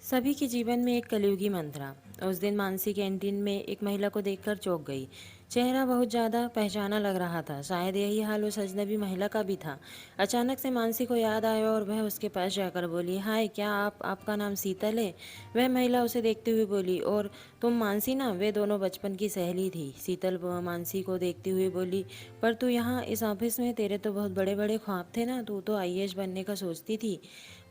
सभी के जीवन में एक कलयुगी मंत्रा। उस दिन मानसी कैंटीन में एक महिला को देखकर चौंक गई। चेहरा बहुत ज़्यादा पहचाना लग रहा था। शायद यही हाल उस अजनबी महिला का भी था। अचानक से मानसी को याद आया और वह उसके पास जाकर बोली, हाय, क्या आपका नाम शीतल है? वह महिला उसे देखते हुए बोली, और तुम मानसी ना? वे दोनों बचपन की सहेली थी। शीतल मानसी को देखते हुए बोली, पर तू यहाँ इस ऑफिस में? तेरे तो बहुत बड़े बड़े ख्वाब थे ना, तू तो आईएएस बनने का सोचती थी।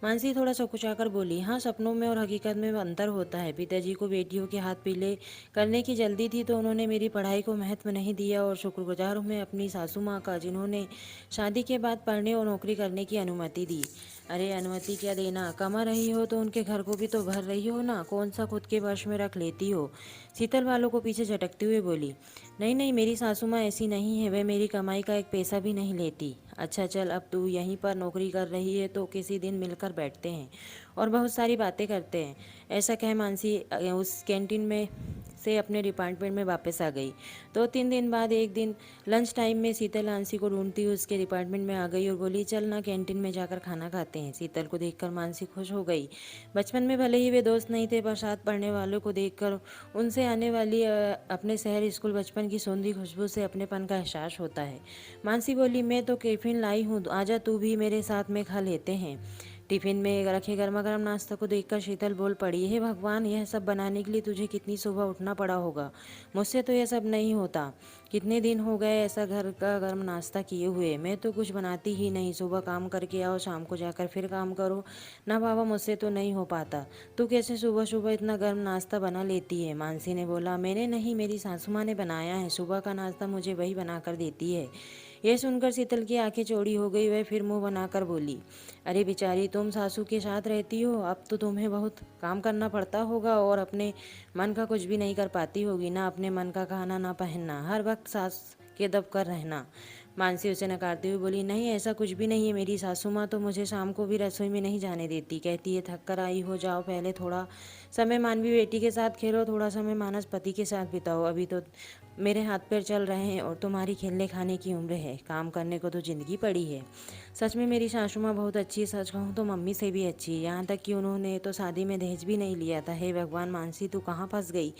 मानसी थोड़ा सकुचाकर बोली, हाँ, सपनों में और हकीकत में अंतर होता है। पिताजी को बेटियों के हाथ पीले करने की जल्दी थी तो उन्होंने मेरी पढ़ाई को महत्व नहीं दिया, और शुक्रगुजार हूँ मैं अपनी सासू माँ का, जिन्होंने शादी के बाद पढ़ने और नौकरी करने की अनुमति दी। अरे अनुमति क्या देना, कमा रही हो तो उनके घर को भी तो भर रही हो ना, कौन सा खुद के वश में रख लेती हो? शीतल वालों को पीछे झटकते हुए बोली, नहीं नहीं, मेरी सासू माँ ऐसी नहीं है, वे मेरी कमाई का एक पैसा भी नहीं लेती। अच्छा चल, अब तू यहीं पर नौकरी कर रही है तो किसी दिन मिलकर बैठते हैं और बहुत सारी बातें करते हैं। ऐसा कह मानसी उस कैंटीन में से अपने डिपार्टमेंट में वापस आ गई। 2-3 दिन बाद एक दिन लंच टाइम में शीतल मानसी को ढूंढती हुई उसके डिपार्टमेंट में आ गई और बोली, चल ना, कैंटीन में जाकर खाना खाते हैं। शीतल को देखकर मानसी खुश हो गई। बचपन में भले ही वे दोस्त नहीं थे, पर साथ पढ़ने वालों को देखकर उनसे आने वाली अपने शहर स्कूल बचपन की सौंधी खुशबू से अपनेपन का एहसास होता है। मानसी बोली, मैं तो टिफिन लाई हूँ, आजा तू भी मेरे साथ में खा लेते हैं। टिफिन में रखे गर्मा गर्म नाश्ता को देखकर शीतल बोल पड़ी, हे भगवान, यह सब बनाने के लिए तुझे कितनी सुबह उठना पड़ा होगा। मुझसे तो यह सब नहीं होता। कितने दिन हो गए ऐसा घर का गर्म नाश्ता किए हुए। मैं तो कुछ बनाती ही नहीं, सुबह काम करके आओ, शाम को जाकर फिर काम करो। ना बाबा, मुझसे तो नहीं हो पाता। तू कैसे सुबह सुबह इतना गर्म नाश्ता बना लेती है? मानसी ने बोला, मैंने नहीं, मेरी सासू माँ ने बनाया है। सुबह का नाश्ता मुझे वही बना कर देती है। यह सुनकर शीतल की आंखें चौड़ी हो गई। वह फिर मुंह बनाकर बोली, अरे बेचारी, तुम सासू के साथ रहती हो, अब तो तुम्हें बहुत काम करना पड़ता होगा और अपने मन का कुछ भी नहीं कर पाती होगी। ना अपने मन का खाना, ना पहनना, हर वक्त सास के दब कर रहना। मानसी उसे नकारते हुए बोली, नहीं, ऐसा कुछ भी नहीं है। मेरी सासू माँ तो मुझे शाम को भी रसोई में नहीं जाने देती। कहती है, थक कर आई हो, जाओ पहले थोड़ा समय मानवी बेटी के साथ खेलो, थोड़ा समय मानस पति के साथ बिताओ। अभी तो मेरे हाथ पैर चल रहे हैं और तुम्हारी खेलने खाने की उम्र है, काम करने को तो ज़िंदगी पड़ी है। सच में मेरी सासू माँ बहुत अच्छी है, सच कहूँ तो मम्मी से भी अच्छी है। यहाँ तक कि उन्होंने तो शादी में दहेज भी नहीं लिया था। हे भगवान, मानसी तू कहाँ फंस गई?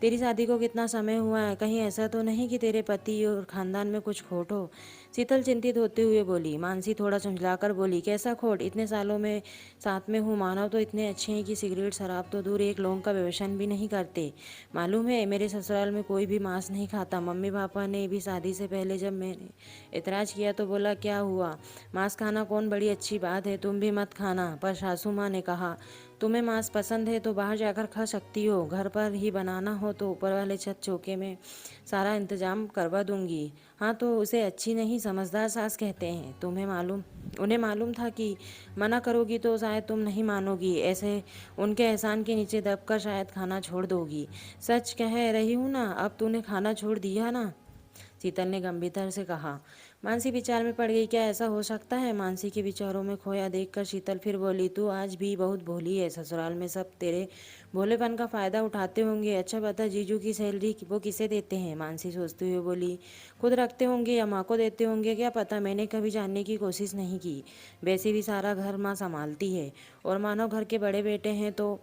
तेरी शादी को कितना समय हुआ है? कहीं ऐसा तो नहीं कि तेरे पति और खानदान में कुछ खोट हो? शीतल चिंतित होते हुए बोली। मानसी थोड़ा झुंझलाकर बोली, कैसा खोट? इतने सालों में साथ में हूँ, मानव तो इतने अच्छे हैं कि सिगरेट शराब तो दूर, एक लौंग का व्यसन भी नहीं करते। मालूम है, मेरे ससुराल में कोई भी मांस नहीं खाता। मम्मी पापा ने भी शादी से पहले जब मैंने इतराज किया तो बोला, क्या हुआ, मांस खाना कौन बड़ी अच्छी बात है, तुम भी मत खाना। पर सासू माँ ने कहा, तुम्हें मांस पसंद है तो बाहर जाकर खा सकती हो, घर पर ही बनाना हो तो ऊपर वाले छत चौके में सारा इंतजाम करवा दूंगी। हाँ, तो उसे अच्छी नहीं, समझदार सास कहते हैं। उन्हें मालूम था कि मना करोगी तो शायद तुम नहीं मानोगी, ऐसे उनके एहसान के नीचे दबकर शायद खाना छोड़ दोगी। सच कह रही हूँ ना, अब तूने खाना छोड़ दिया ना? शीतल ने गंभीरता से कहा। मानसी विचार में पड़ गई। क्या ऐसा हो सकता है? मानसी के विचारों में खोया देखकर शीतल फिर बोली, तू आज भी बहुत भोली है। ससुराल में सब तेरे भोलेपन का फायदा उठाते होंगे। अच्छा बता, जीजू की सैलरी वो किसे देते हैं? मानसी सोचते हुए बोली, खुद रखते होंगे या माँ को देते होंगे, क्या पता, मैंने कभी जानने की कोशिश नहीं की। वैसे भी सारा घर माँ संभालती है और मानो घर के बड़े बेटे हैं तो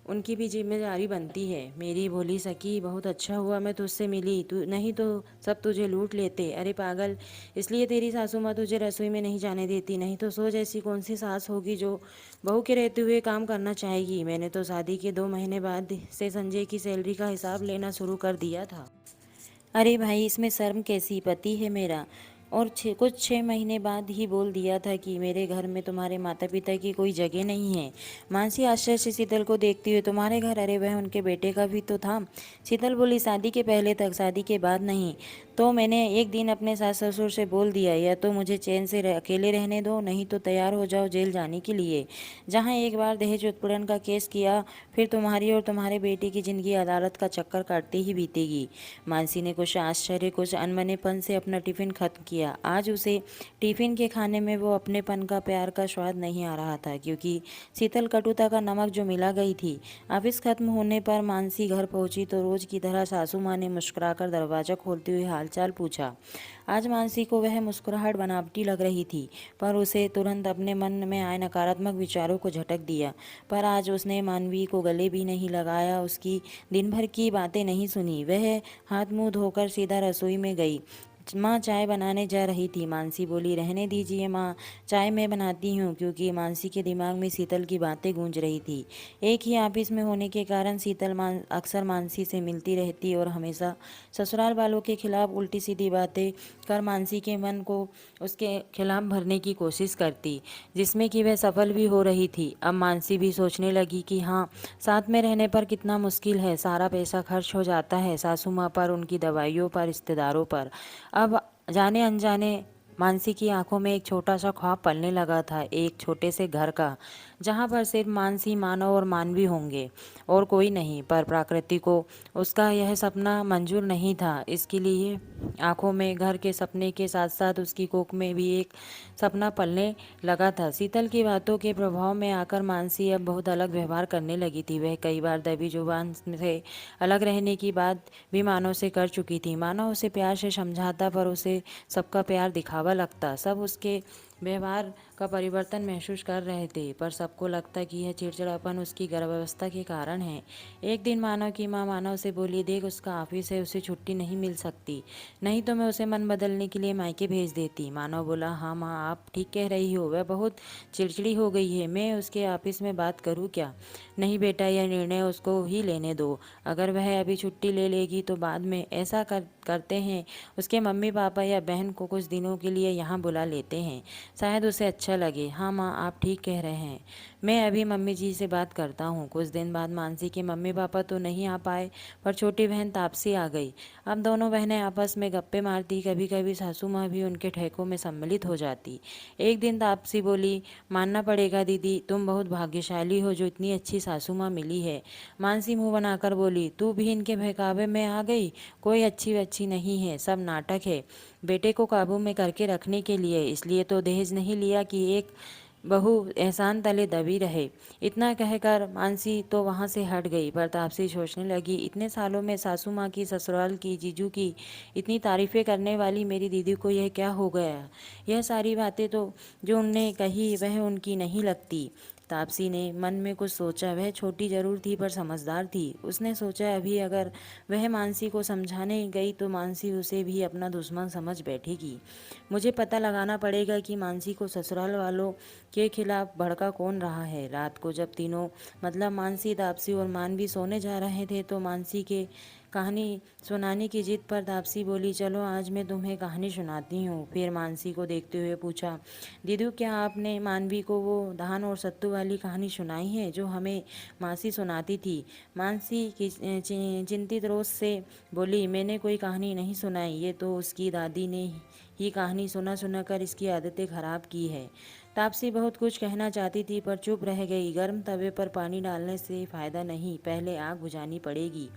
उनकी भी जिम्मेदारी बनती है। मेरी भोली सखी, बहुत अच्छा हुआ मैं तुझसे मिली, तू नहीं तो सब तुझे लूट लेते। अरे पागल, इसलिए तेरी सासू माँ तुझे रसोई में नहीं जाने देती? नहीं तो सोच, ऐसी कौन सी सास होगी जो बहू के रहते हुए काम करना चाहेगी? मैंने तो शादी के 2 महीने बाद से संजय की सैलरी का हिसाब लेना शुरू कर दिया था। अरे भाई, इसमें शर्म कैसी? पति है मेरा। और कुछ 6 महीने बाद ही बोल दिया था कि मेरे घर में तुम्हारे माता पिता की कोई जगह नहीं है। मानसी आश्चर्य से शीतल को देखती हुई, तुम्हारे घर? अरे वह उनके बेटे का भी तो था। शीतल बोली, शादी के पहले तक, शादी के बाद नहीं। तो मैंने एक दिन अपने सास ससुर से बोल दिया, या तो मुझे चैन से अकेले रहने दो, नहीं तो तैयार हो जाओ जेल जाने के लिए। जहाँ एक बार दहेज उत्पीड़न का केस किया, फिर तुम्हारी और तुम्हारे बेटे की जिंदगी अदालत का चक्कर काटते ही बीतेगी। मानसी ने कुछ आश्चर्य, कुछ अनमनेपन से अपना टिफिन खत्म किया। आज उसे टिफिन के खाने में वो अपनेपन का, प्यार का स्वाद नहीं आ रहा था, क्योंकि शीतल कटुता का नमक जो मिला गई थी। ऑफिस खत्म होने पर मानसी घर पहुंची तो रोज की तरह सासू माँ ने मुस्कुराकर दरवाजा खोलते हुए हाल हालचाल पूछा। आज मानसी को वह मुस्कुराहट बनावटी लग रही थी, पर उसे तुरंत अपने मन में आए नकारात्मक विचारों को झटक दिया। पर आज उसने मानवी को गले भी नहीं लगाया, उसकी दिन भर की बातें नहीं सुनी। वह हाथ मुंह धोकर सीधा रसोई में गई। माँ चाय बनाने जा रही थी। मानसी बोली, रहने दीजिए माँ, चाय मैं बनाती हूँ, क्योंकि मानसी के दिमाग में शीतल की बातें गूंज रही थी। एक ही ऑफिस में होने के कारण शीतल अक्सर मानसी से मिलती रहती और हमेशा ससुराल वालों के खिलाफ उल्टी सीधी बातें कर मानसी के मन को उसके खिलाफ भरने की कोशिश करती, जिसमें कि वह सफल भी हो रही थी। अब मानसी भी सोचने लगी कि हाँ, साथ में रहने पर कितना मुश्किल है, सारा पैसा खर्च हो जाता है, सासू माँ पर, उनकी दवाइयों पर, रिश्तेदारों पर। अब जाने अनजाने मानसी की आंखों में एक छोटा सा ख्वाब पलने लगा था, एक छोटे से घर का, जहाँ पर सिर्फ मानसी, मानव और मानवी होंगे और कोई नहीं। पर प्रकृति को उसका यह सपना मंजूर नहीं था। इसके लिए आंखों में घर के सपने के साथ साथ उसकी कोख में भी एक सपना पलने लगा था। शीतल की बातों के प्रभाव में आकर मानसी अब बहुत अलग व्यवहार करने लगी थी। वह कई बार दबी जुबान से अलग रहने की बात भी मानव से कर चुकी थी। मानव उसे प्यार से समझाता, पर उसे सबका प्यार दिखावा लगता। सब उसके व्यवहार का परिवर्तन महसूस कर रहे थे, पर सबको लगता कि यह चिड़चिड़ापन उसकी गर्भावस्था के कारण है। एक दिन मानव की माँ मानव से बोली, देख, उसका ऑफिस है, उसे छुट्टी नहीं मिल सकती, नहीं तो मैं उसे मन बदलने के लिए मायके भेज देती। मानव बोला, हाँ माँ, आप ठीक कह रही हो, वह बहुत चिड़चिड़ी हो गई है, मैं उसके ऑफिस में बात करूँ क्या? नहीं बेटा, यह निर्णय उसको ही लेने दो। अगर वह अभी छुट्टी ले लेगी तो बाद में ऐसा करते हैं, उसके मम्मी पापा या बहन को कुछ दिनों के लिए यहाँ बुला लेते हैं, शायद उसे अच्छा लगे। हाँ माँ, आप ठीक कह रहे हैं, मैं अभी मम्मी जी से बात करता हूँ। कुछ दिन बाद मानसी के मम्मी पापा तो नहीं आ पाए, पर छोटी बहन तापसी आ गई। अब दोनों बहनें आपस में गप्पे मारती, कभी कभी सासू माँ भी उनके ठेकों में सम्मिलित हो जाती। एक दिन तापसी बोली, मानना पड़ेगा दीदी, तुम बहुत भाग्यशाली हो जो इतनी अच्छी सासू माँ मिली है। मानसी मुंह बनाकर बोली, तू भी इनके बहकावे में आ गई? कोई अच्छी अच्छी नहीं है, सब नाटक है, बेटे को काबू में करके रखने के लिए। इसलिए तो दहेज नहीं लिया कि एक बहू एहसान तले दबी रहे। इतना कहकर मानसी तो वहाँ से हट गई, पर तापसी सोचने लगी, इतने सालों में सासू माँ की, ससुराल की, जीजू की इतनी तारीफें करने वाली मेरी दीदी को यह क्या हो गया? यह सारी बातें तो जो उनने कही वह उनकी नहीं लगती। तापसी ने मन में कुछ सोचा। वह छोटी जरूर थी पर समझदार थी। उसने सोचा, अभी अगर वह मानसी को समझाने गई तो मानसी उसे भी अपना दुश्मन समझ बैठेगी। मुझे पता लगाना पड़ेगा कि मानसी को ससुराल वालों के खिलाफ भड़का कौन रहा है। रात को जब तीनों, मतलब मानसी, तापसी और मानवी सोने जा रहे थे तो मानसी के कहानी सुनाने की जिद पर तापसी बोली, चलो आज मैं तुम्हें कहानी सुनाती हूँ। फिर मानसी को देखते हुए पूछा, दीदू, क्या आपने मानवी को वो धान और सत्तू वाली कहानी सुनाई है जो हमें मासी सुनाती थी? मानसी की चिंतित रोज से बोली, मैंने कोई कहानी नहीं सुनाई, ये तो उसकी दादी ने ही कहानी सुना सुना कर इसकी आदतें खराब की है। तापसी बहुत कुछ कहना चाहती थी पर चुप रह गई। गर्म तवे पर पानी डालने से फायदा नहीं, पहले आग बुझानी पड़ेगी।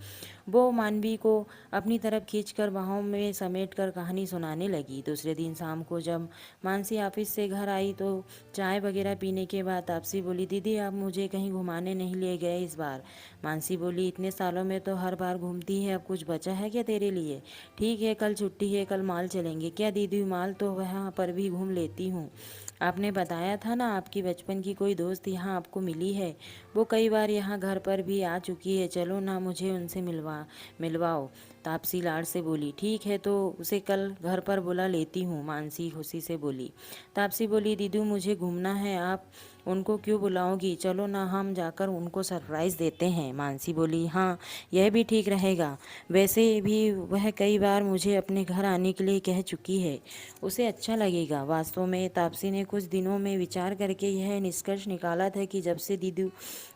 वो मानवी को अपनी तरफ खींचकर बाहों में समेटकर कहानी सुनाने लगी। दूसरे दिन शाम को जब मानसी ऑफिस से घर आई तो चाय वगैरह पीने के बाद तापसी बोली, दीदी, आप मुझे कहीं घुमाने नहीं ले गए इस बार? मानसी बोली, इतने सालों में तो हर बार घूमती है, अब कुछ बचा है क्या तेरे लिए? ठीक है, कल छुट्टी है, कल माल चलेंगे। क्या दीदी, माल तो वहाँ पर भी घूम लेती हूँ। आपने बताया था ना आपकी बचपन की कोई दोस्त यहाँ आपको मिली है, वो कई बार यहाँ घर पर भी आ चुकी है, चलो ना, मुझे उनसे मिलवाओ। तापसी लाड से बोली, ठीक है, तो उसे कल घर पर बुला लेती हूँ। मानसी खुशी से बोली। तापसी बोली, दीदू, मुझे घूमना है, आप उनको क्यों बुलाओगी? चलो ना, हम जाकर उनको सरप्राइज़ देते हैं। मानसी बोली, हाँ, यह भी ठीक रहेगा, वैसे भी वह कई बार मुझे अपने घर आने के लिए कह चुकी है, उसे अच्छा लगेगा। वास्तव में तापसी ने कुछ दिनों में विचार करके यह निष्कर्ष निकाला था कि जब से दीदू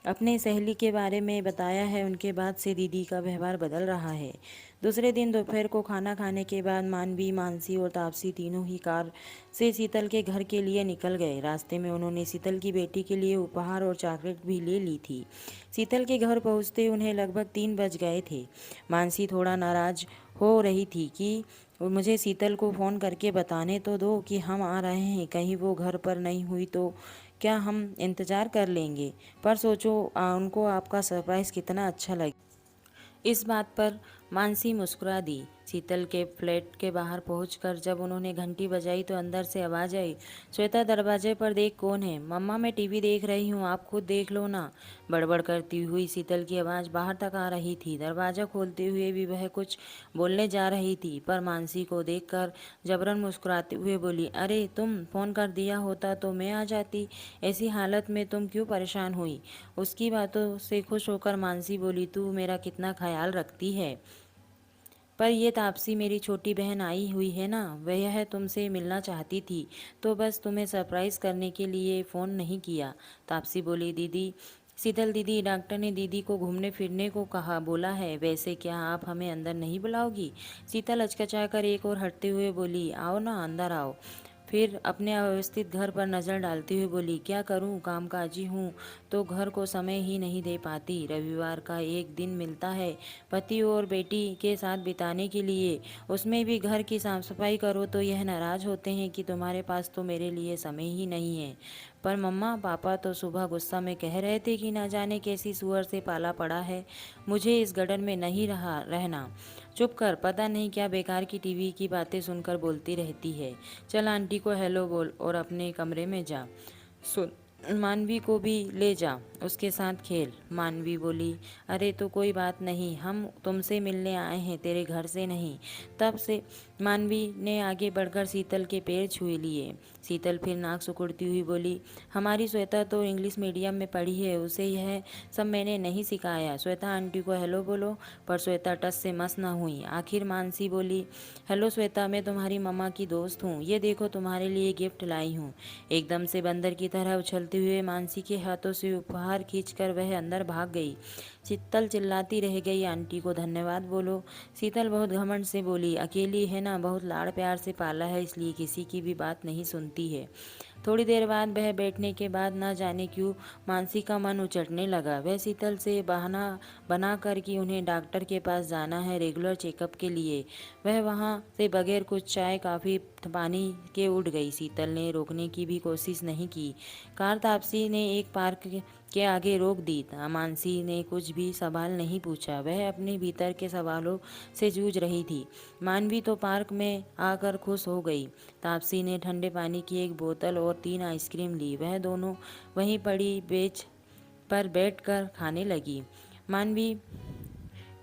अपने सहेली के बारे में बताया है, उनके बाद से दीदी का व्यवहार बदल रहा है। दूसरे दिन दोपहर को खाना खाने के बाद मानवी, मानसी और तापसी तीनों ही कार से शीतल के घर के लिए निकल गए। रास्ते में उन्होंने शीतल की बेटी के लिए उपहार और चॉकलेट भी ले ली थी। शीतल के घर पहुंचते उन्हें लगभग 3 बज गए थे। मानसी थोड़ा नाराज हो रही थी कि मुझे शीतल को फ़ोन करके बताने तो दो कि हम आ रहे हैं, कहीं वो घर पर नहीं हुई तो क्या हम इंतज़ार कर लेंगे? पर सोचो, उनको आपका सरप्राइज़ कितना अच्छा लगे। इस बात पर मानसी मुस्कुरा दी। शीतल के फ्लैट के बाहर पहुंचकर जब उन्होंने घंटी बजाई तो अंदर से आवाज आई, श्वेता दरवाजे पर देख कौन है। मम्मा मैं टीवी देख रही हूँ, आप खुद देख लो ना। बड़बड़ करती हुई शीतल की आवाज़ बाहर तक आ रही थी। दरवाज़ा खोलते हुए भी वह कुछ बोलने जा रही थी, पर मानसी को देखकर जबरन मुस्कुराते हुए बोली, अरे तुम फ़ोन कर दिया होता तो मैं आ जाती, ऐसी हालत में तुम क्यों परेशान हुई। उसकी बातों से खुश होकर मानसी बोली, तू मेरा कितना ख्याल रखती है। पर ये तापसी मेरी छोटी बहन आई हुई है ना, वह तुमसे मिलना चाहती थी, तो बस तुम्हें सरप्राइज़ करने के लिए फ़ोन नहीं किया। तापसी बोली, दीदी, शीतल दीदी, डॉक्टर ने दीदी को घूमने फिरने को कहा, बोला है, वैसे क्या आप हमें अंदर नहीं बुलाओगी। शीतल हचकचाकर एक और हटते हुए बोली, आओ ना अंदर आओ। फिर अपने अव्यवस्थित घर पर नज़र डालते हुए बोली, क्या करूं, कामकाजी हूं तो घर को समय ही नहीं दे पाती। रविवार का एक दिन मिलता है पति और बेटी के साथ बिताने के लिए, उसमें भी घर की साफ सफाई करो तो यह नाराज़ होते हैं कि तुम्हारे पास तो मेरे लिए समय ही नहीं है। पर मम्मा पापा तो सुबह गुस्सा में कह रहे थे कि ना जाने कैसी सुअर से पाला पड़ा है, मुझे इस गड़न में नहीं रहना। चुप कर, पता नहीं क्या बेकार की टीवी की बातें सुनकर बोलती रहती है। चल आंटी को हेलो बोल और अपने कमरे में जा। सुन, मानवी को भी ले जा, उसके साथ खेल। मानवी बोली, अरे तो कोई बात नहीं, हम तुमसे मिलने आए हैं, तेरे घर से नहीं। तब से मानवी ने आगे बढ़कर शीतल के पैर छुए लिए। शीतल फिर नाक सिकुड़ती हुई बोली, हमारी श्वेता तो इंग्लिश मीडियम में पढ़ी है, उसे यह सब मैंने नहीं सिखाया। श्वेता आंटी को हेलो बोलो। पर श्वेता टस से मस न हुई। आखिर मानसी बोली, हेलो श्वेता, मैं तुम्हारी मम्मा की दोस्त हूँ, ये देखो तुम्हारे लिए गिफ्ट लाई हूँ। एकदम से बंदर की तरह उछलते हुए मानसी के हाथों से उपहार खींचकर वह अंदर भाग गई। शीतल चिल्लाती रह गई, आंटी को धन्यवाद बोलो। शीतल बहुत घमंड से बोली, अकेली है ना, बहुत लाड़ प्यार से पाला है, इसलिए किसी की भी बात नहीं सुनती है। थोड़ी देर बाद वह बैठने के बाद न जाने क्यों मानसी का मन उचटने लगा। वह शीतल से बहाना बना कर कि उन्हें डॉक्टर के पास जाना है रेगुलर चेकअप के लिए, वह वहाँ से बगैर कुछ चाय काफ़ी पानी के उठ गई। शीतल ने रोकने की भी कोशिश नहीं की। कार तापसी ने एक पार्क के आगे रोक दी। मानसी ने कुछ भी सवाल नहीं पूछा, वह अपने भीतर के सवालों से जूझ रही थी। मानवी तो पार्क में आकर खुश हो गई। तापसी ने ठंडे पानी की एक बोतल और 3 आइसक्रीम ली। वह दोनों वहीं पड़ी बेंच पर बैठकर खाने लगी। मानवी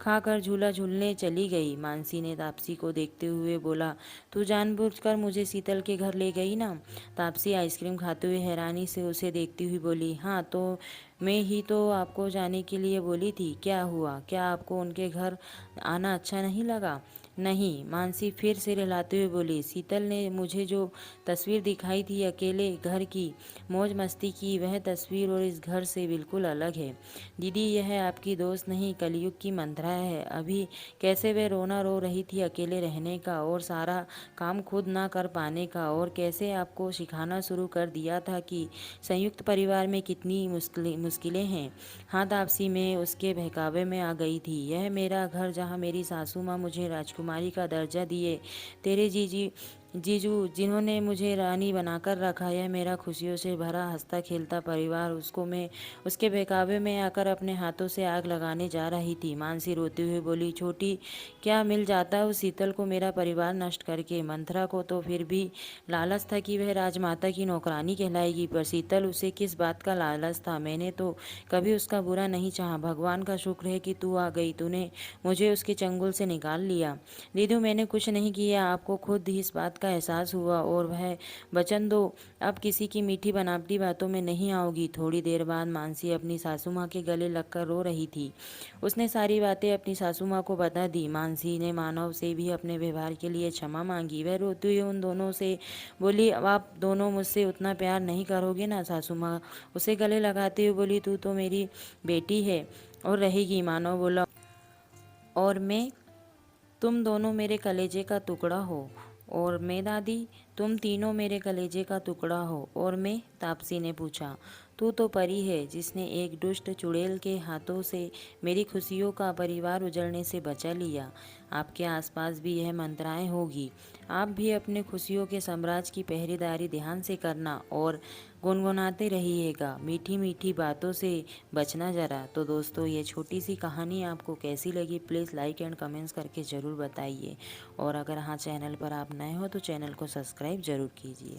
खाकर झूला झूलने चली गई। मानसी ने तापसी को देखते हुए बोला, तू जानबूझकर मुझे शीतल के घर ले गई ना। तापसी आइसक्रीम खाते हुए हैरानी से उसे देखती हुई बोली, हाँ तो मैं ही तो आपको जाने के लिए बोली थी, क्या हुआ, क्या आपको उनके घर आना अच्छा नहीं लगा। नहीं, मानसी फिर से रिलाते हुए बोली, शीतल ने मुझे जो तस्वीर दिखाई थी अकेले घर की मौज मस्ती की, वह तस्वीर और इस घर से बिल्कुल अलग है। दीदी, यह आपकी दोस्त नहीं, कलयुग की मंत्रा है। अभी कैसे वह रोना रो रही थी अकेले रहने का और सारा काम खुद ना कर पाने का, और कैसे आपको सिखाना शुरू कर दिया था कि संयुक्त परिवार में कितनी मुश्किलें हैं। हाँ तापसी, मैं उसके बहकावे में आ गई थी। यह मेरा घर जहाँ मेरी सासू माँ मुझे राजकुमारी का दर्जा दिए, तेरे जीजू जिन्होंने मुझे रानी बनाकर रखा, यह मेरा खुशियों से भरा हंसता खेलता परिवार, उसको मैं उसके बहकावे में आकर अपने हाथों से आग लगाने जा रही थी। मानसी रोते हुए बोली, छोटी, क्या मिल जाता उस शीतल को मेरा परिवार नष्ट करके। मंथरा को तो फिर भी लालच था कि वह राजमाता की नौकरानी कहलाएगी, पर शीतल, उसे किस बात का लालच था। मैंने तो कभी उसका बुरा नहीं चाहा। भगवान का शुक्र है कि तू आ गई, तूने मुझे उसके चंगुल से निकाल लिया। दीदी, मैंने कुछ नहीं किया, आपको खुद ही इस बात का एहसास हुआ, और वह वचन दो अब किसी की मीठी बनावटी बातों में नहीं आओगी। थोड़ी देर बाद मानसी अपनी सासू माँ के गले लगकर रो रही थी। उसने सारी बातें अपनी सासू माँ को बता दी। मानसी ने मानव से भी अपने व्यवहार के लिए क्षमा मांगी। वह रोते हुए उन दोनों से बोली, अब आप दोनों मुझसे उतना प्यार नहीं करोगे ना। सासू माँ उसे गले लगाते हुए बोली, तू तो मेरी बेटी है और रहेगी। मानव बोला, और मैं, तुम दोनों मेरे कलेजे का टुकड़ा हो। और मैं दादी, तुम तीनों मेरे कलेजे का टुकड़ा हो। और मैं? तापसी ने पूछा। तू तो परी है जिसने एक दुष्ट चुड़ैल के हाथों से मेरी खुशियों का परिवार उजड़ने से बचा लिया। आपके आसपास भी यह मंत्राएं होगी। आप भी अपने खुशियों के साम्राज्य की पहरेदारी ध्यान से करना और गुनगुनाते रहिएगा, मीठी मीठी बातों से बचना ज़रा। तो दोस्तों, ये छोटी सी कहानी आपको कैसी लगी, प्लीज़ लाइक एंड कमेंट्स करके ज़रूर बताइए। और अगर हाँ, चैनल पर आप नए हो तो चैनल को सब्सक्राइब ज़रूर कीजिए।